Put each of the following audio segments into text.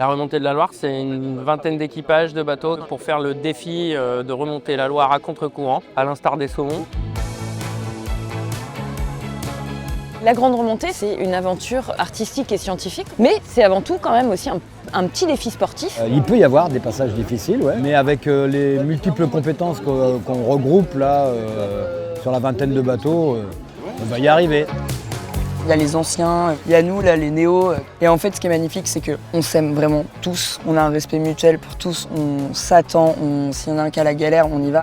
La remontée de la Loire, c'est une vingtaine d'équipages de bateaux pour faire le défi de remonter la Loire à contre-courant, à l'instar des saumons. La Grande Remontée, c'est une aventure artistique et scientifique, mais c'est avant tout quand même aussi un petit défi sportif. Il peut y avoir des passages difficiles, ouais, mais avec les multiples compétences qu'on regroupe là sur la vingtaine de bateaux, on va y arriver. Il y a les anciens, il y a nous, là, les néos. Et en fait, ce qui est magnifique, c'est qu'on s'aime vraiment tous. On a un respect mutuel pour tous, on s'attend, s'il y en a un qui a la galère, on y va.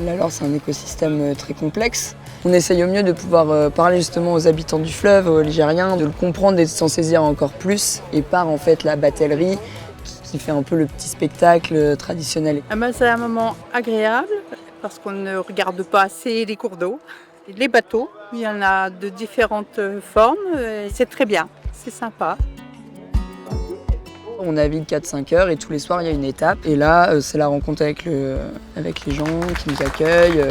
La Loire, c'est un écosystème très complexe. On essaye au mieux de pouvoir parler justement aux habitants du fleuve, aux Ligériens, de le comprendre et de s'en saisir encore plus. Et par en fait la batellerie qui fait un peu le petit spectacle traditionnel. C'est un moment agréable parce qu'on ne regarde pas assez les cours d'eau. Les bateaux, il y en a de différentes formes, c'est très bien, c'est sympa. On navigue 4-5 heures et tous les soirs il y a une étape. Et là, c'est la rencontre avec les gens qui nous accueillent.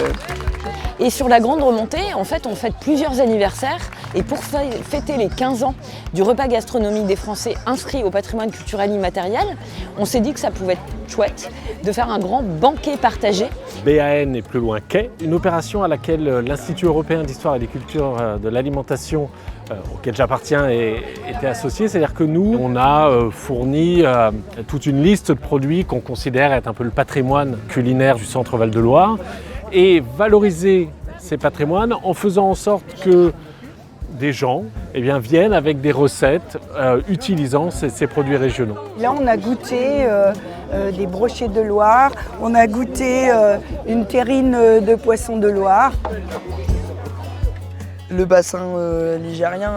Et sur la Grande Remontée, en fait, on fête plusieurs anniversaires. Et pour fêter les 15 ans du repas gastronomique des Français inscrit au patrimoine culturel immatériel, on s'est dit que ça pouvait être chouette de faire un grand banquet partagé. BAN et plus loin quai, une opération à laquelle l'Institut européen d'histoire et des cultures de l'alimentation, auquel j'appartiens, était associé. C'est-à-dire que nous, on a fourni toute une liste de produits qu'on considère être un peu le patrimoine culinaire du centre Val-de-Loire et valoriser ces patrimoines en faisant en sorte que des gens viennent avec des recettes utilisant ces produits régionaux. Là, on a goûté des brochets de Loire, on a goûté une terrine de poisson de Loire. Le bassin ligérien,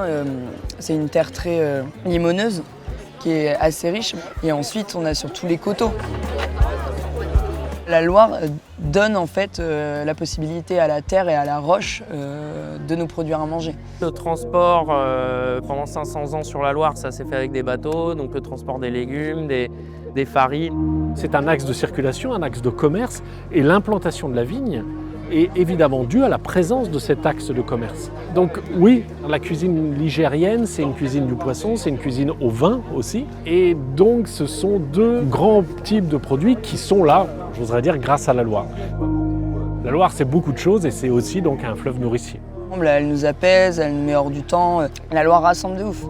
c'est une terre très limoneuse qui est assez riche. Et ensuite, on a surtout les coteaux. La Loire donne en fait la possibilité à la terre et à la roche de nous produire à manger. Le transport pendant 500 ans sur la Loire, ça s'est fait avec des bateaux, donc le transport des légumes, des farines. C'est un axe de circulation, un axe de commerce, et l'implantation de la vigne est évidemment due à la présence de cet axe de commerce. Donc oui, la cuisine ligérienne, c'est une cuisine du poisson, c'est une cuisine au vin aussi, et donc ce sont deux grands types de produits qui sont là, j'oserais dire, grâce à la Loire. La Loire, c'est beaucoup de choses et c'est aussi donc un fleuve nourricier. Elle nous apaise, elle nous met hors du temps. La Loire rassemble de ouf.